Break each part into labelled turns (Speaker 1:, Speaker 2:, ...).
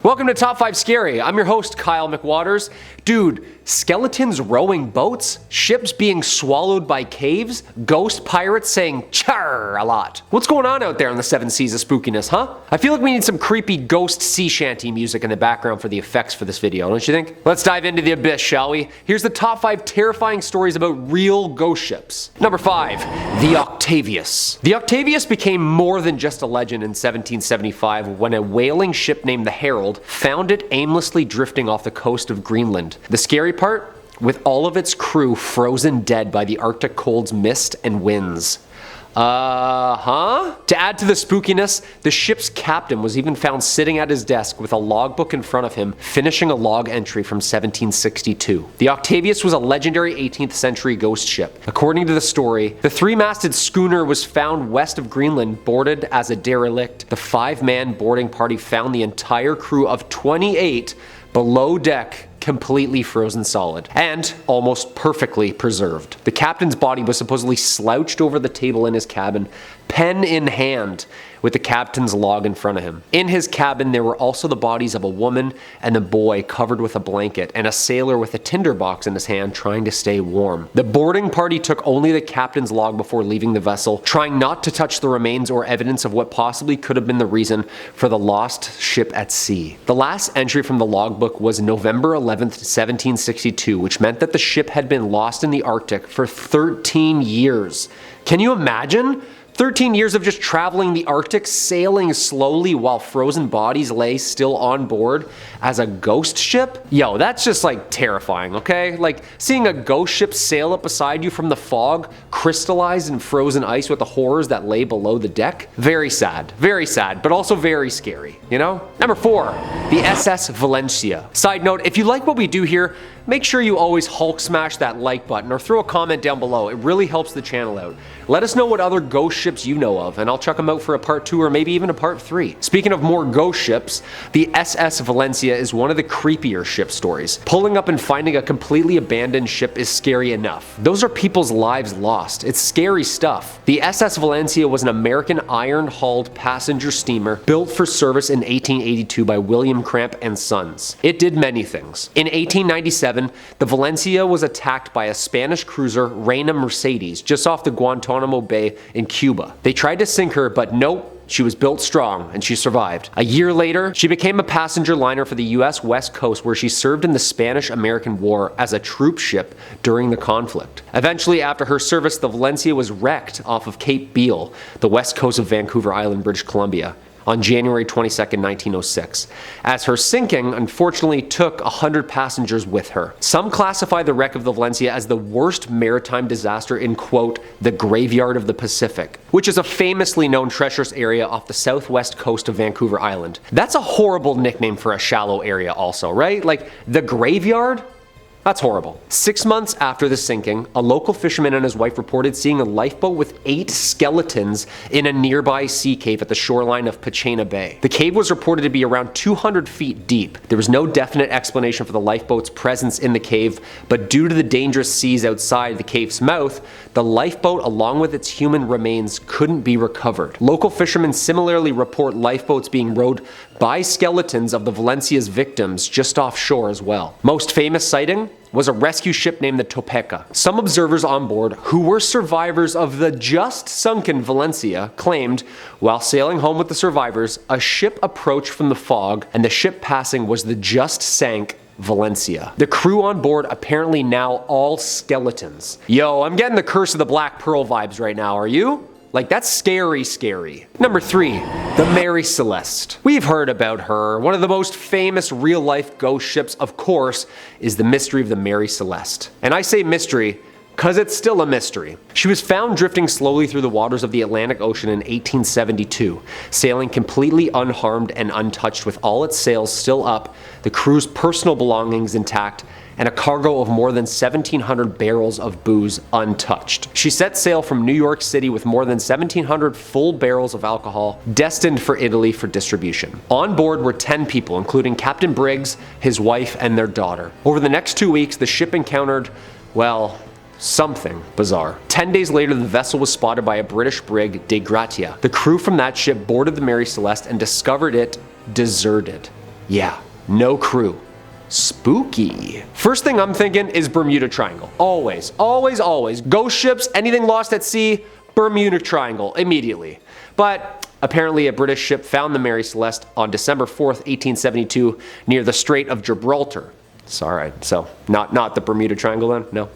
Speaker 1: Welcome to Top 5 Scary. I'm your host, Kyle McWaters. Dude, skeletons rowing boats, ships being swallowed by caves, ghost pirates saying char a lot. What's going on out there on the seven seas of spookiness, huh? I feel like we need some creepy ghost sea shanty music in the background for the effects for this video, don't you think? Let's dive into the abyss, shall we? Here's the top 5 terrifying stories about real ghost ships. Number 5, the Octavius. The Octavius became more than just a legend in 1775 when a whaling ship named the Herald found it aimlessly drifting off the coast of Greenland. The scary part? With all of its crew frozen dead by the Arctic cold's mist and winds. To add to the spookiness, the ship's captain was even found sitting at his desk with a logbook in front of him, finishing a log entry from 1762. The Octavius was a legendary 18th century ghost ship. According to the story, the 3-masted schooner was found west of Greenland, boarded as a derelict. The 5-man boarding party found the entire crew of 28 below deck, completely frozen solid and almost perfectly preserved. The captain's body was supposedly slouched over the table in his cabin, pen in hand, with the captain's log in front of him. In his cabin, there were also the bodies of a woman and a boy covered with a blanket, and a sailor with a tinderbox in his hand trying to stay warm. The boarding party took only the captain's log before leaving the vessel, trying not to touch the remains or evidence of what possibly could have been the reason for the lost ship at sea. The last entry from the logbook was November 11th, 1762, which meant that the ship had been lost in the Arctic for 13 years. Can you imagine? 13 years of just traveling the Arctic, sailing slowly while frozen bodies lay still on board as a ghost ship? Yo, that's just like terrifying, okay? Like seeing a ghost ship sail up beside you from the fog, crystallized in frozen ice with the horrors that lay below the deck. Very sad, but also very scary, you know? Number 4, the SS Valencia. Side note, if you like what we do here, make sure you always Hulk smash that like button or throw a comment down below. It really helps the channel out. Let us know what other ghost ships you know of, and I'll check them out for a part 2 or maybe even a part 3. Speaking of more ghost ships, the SS Valencia is one of the creepier ship stories. Pulling up and finding a completely abandoned ship is scary enough. Those are people's lives lost. It's scary stuff. The SS Valencia was an American iron-hulled passenger steamer built for service in 1882 by William Cramp and Sons. It did many things. In 1897, the Valencia was attacked by a Spanish cruiser, Reina Mercedes, just off the Guantanamo Bay in Cuba. They tried to sink her, but nope. She was built strong, and she survived. A year later, she became a passenger liner for the US West Coast, where she served in the Spanish-American War as a troop ship during the conflict. Eventually, after her service, the Valencia was wrecked off of Cape Beale, the west coast of Vancouver Island, British Columbia, on January 22nd, 1906, as her sinking unfortunately took 100 passengers with her. Some classify the wreck of the Valencia as the worst maritime disaster in, quote, the graveyard of the Pacific, which is a famously known treacherous area off the southwest coast of Vancouver Island. That's a horrible nickname for a shallow area also, right? Like, the graveyard? That's horrible. 6 months after the sinking, a local fisherman and his wife reported seeing a lifeboat with 8 skeletons in a nearby sea cave at the shoreline of Pachena Bay. The cave was reported to be around 200 feet deep. There was no definite explanation for the lifeboat's presence in the cave, but due to the dangerous seas outside the cave's mouth, the lifeboat along with its human remains couldn't be recovered. Local fishermen similarly report lifeboats being rowed by skeletons of the Valencia's victims just offshore as well. Most famous sighting was a rescue ship named the Topeka. Some observers on board, who were survivors of the just sunken Valencia, claimed, while sailing home with the survivors, a ship approached from the fog, and the ship passing was the just sank Valencia. The crew on board apparently now all skeletons. Yo, I'm getting the Curse of the Black Pearl vibes right now, are you? Like, that's scary, scary. Number 3, the Mary Celeste. We've heard about her. One of the most famous real-life ghost ships, of course, is the mystery of the Mary Celeste. And I say mystery because it's still a mystery. She was found drifting slowly through the waters of the Atlantic Ocean in 1872, sailing completely unharmed and untouched with all its sails still up, the crew's personal belongings intact, and a cargo of more than 1,700 barrels of booze untouched. She set sail from New York City with more than 1,700 full barrels of alcohol, destined for Italy for distribution. On board were 10 people, including Captain Briggs, his wife, and their daughter. Over the next 2 weeks, the ship encountered, well, something bizarre. 10 days later, the vessel was spotted by a British brig, De Gratia. The crew from that ship boarded the Mary Celeste and discovered it deserted. Yeah, no crew. Spooky. First thing I'm thinking is Bermuda Triangle. Always, always, always. Ghost ships, anything lost at sea, Bermuda Triangle, immediately. But apparently a British ship found the Mary Celeste on December 4th, 1872 near the Strait of Gibraltar. It's alright, so not the Bermuda Triangle then? No?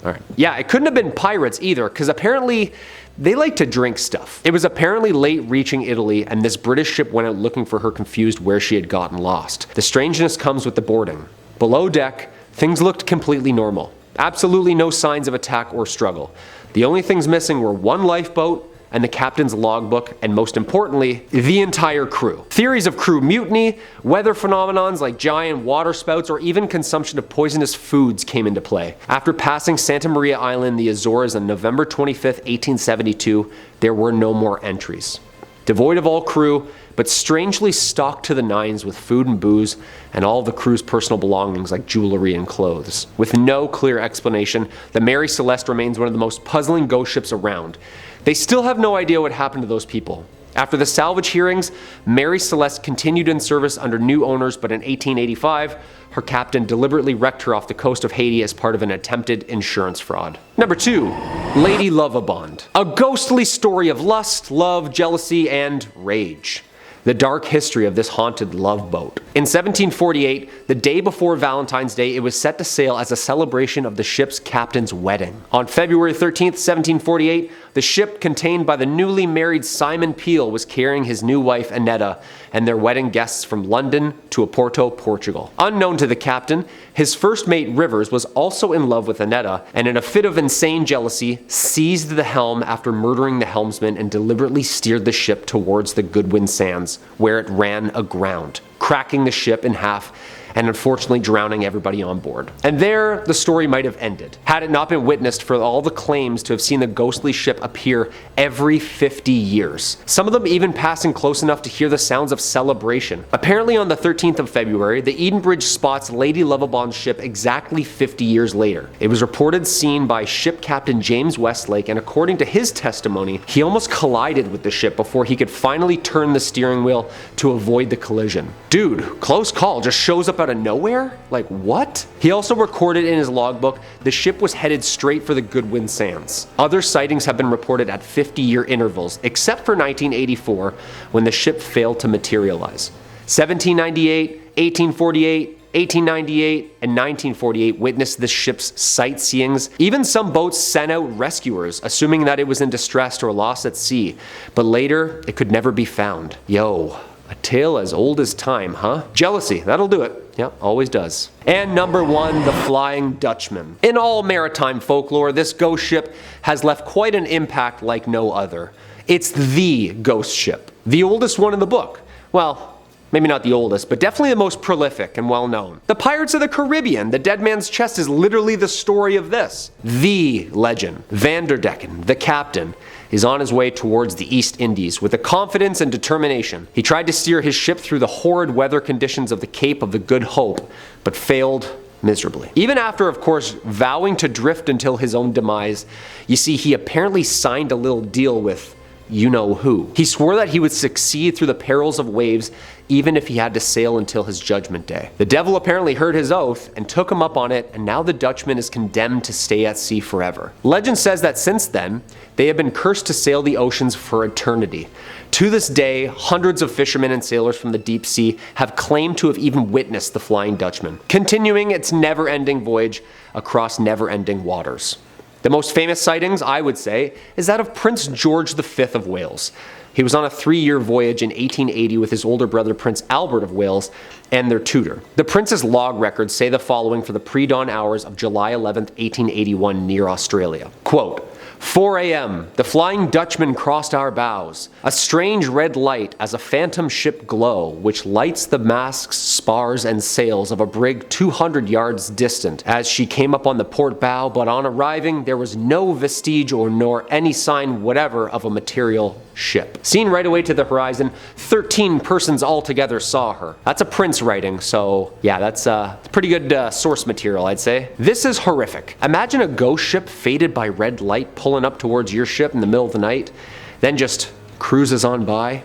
Speaker 1: Alright. Yeah, it couldn't have been pirates either, because apparently they like to drink stuff. It was apparently late reaching Italy, and this British ship went out looking for her, confused where she had gotten lost. The strangeness comes with the boarding. Below deck, things looked completely normal. Absolutely no signs of attack or struggle. The only things missing were one lifeboat and the captain's logbook, and most importantly, the entire crew. Theories of crew mutiny, weather phenomenons like giant water spouts, or even consumption of poisonous foods came into play. After passing Santa Maria Island, the Azores, on November 25th, 1872, there were no more entries. Devoid of all crew, but strangely stocked to the nines with food and booze and all of the crew's personal belongings like jewelry and clothes. With no clear explanation, the Mary Celeste remains one of the most puzzling ghost ships around. They still have no idea what happened to those people. After the salvage hearings, Mary Celeste continued in service under new owners, but in 1885, her captain deliberately wrecked her off the coast of Haiti as part of an attempted insurance fraud. Number 2. Lady Lovibondo. A ghostly story of lust, love, jealousy, and rage. The dark history of this haunted love boat. In 1748, the day before Valentine's Day, it was set to sail as a celebration of the ship's captain's wedding. On February 13th, 1748, the ship contained by the newly married Simon Peel was carrying his new wife Annetta and their wedding guests from London to Oporto, Portugal. Unknown to the captain, his first mate Rivers was also in love with Annetta, and in a fit of insane jealousy, seized the helm after murdering the helmsman and deliberately steered the ship towards the Goodwin Sands, where it ran aground, cracking the ship in half and unfortunately drowning everybody on board. And there, the story might have ended, had it not been witnessed for all the claims to have seen the ghostly ship appear every 50 years. Some of them even passing close enough to hear the sounds of celebration. Apparently on the 13th of February, the Edenbridge spots Lady Lovibond's ship exactly 50 years later. It was reported seen by ship captain James Westlake, and according to his testimony, he almost collided with the ship before he could finally turn the steering wheel to avoid the collision. Dude, close call, just shows up out of nowhere? Like, what? He also recorded in his logbook the ship was headed straight for the Goodwin Sands. Other sightings have been reported at 50-year intervals, except for 1984, when the ship failed to materialize. 1798, 1848, 1898, and 1948 witnessed this ship's sightseeings. Even some boats sent out rescuers, assuming that it was in distress or lost at sea, but later it could never be found. Yo. A tale as old as time, huh? Jealousy, that'll do it. Yep, always does. And number 1, the Flying Dutchman. In all maritime folklore, this ghost ship has left quite an impact like no other. It's the ghost ship. The oldest one in the book. Well, maybe not the oldest, but definitely the most prolific and well known. The Pirates of the Caribbean, the Dead Man's Chest, is literally the story of this. The legend. Vanderdecken, the captain, is on his way towards the East Indies with a confidence and determination. He tried to steer his ship through the horrid weather conditions of the Cape of the Good Hope, but failed miserably. Even after, of course, vowing to drift until his own demise, you see, he apparently signed a little deal with you-know-who. He swore that he would succeed through the perils of waves even if he had to sail until his judgment day. The devil apparently heard his oath and took him up on it, and now the Dutchman is condemned to stay at sea forever. Legend says that since then, they have been cursed to sail the oceans for eternity. To this day, hundreds of fishermen and sailors from the deep sea have claimed to have even witnessed the Flying Dutchman, continuing its never-ending voyage across never-ending waters. The most famous sightings, I would say, is that of Prince George V of Wales. He was on a 3-year voyage in 1880 with his older brother Prince Albert of Wales and their tutor. The prince's log records say the following for the pre-dawn hours of July 11, 1881 near Australia. Quote, 4 a.m. The Flying Dutchman crossed our bows. A strange red light as a phantom ship glow, which lights the masts, spars, and sails of a brig 200 yards distant as she came up on the port bow, but on arriving there was no vestige or nor any sign whatever of a material ship. Seen right away to the horizon, 13 persons altogether saw her. That's a prince writing, so yeah, that's pretty good source material, I'd say. This is horrific. Imagine a ghost ship faded by red light pulling up towards your ship in the middle of the night, then just cruises on by.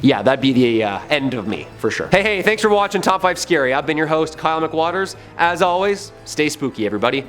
Speaker 1: yeah, that'd be the end of me, for sure. Hey, thanks for watching Top 5 Scary. I've been your host, Kyle McWaters. As always, stay spooky, everybody.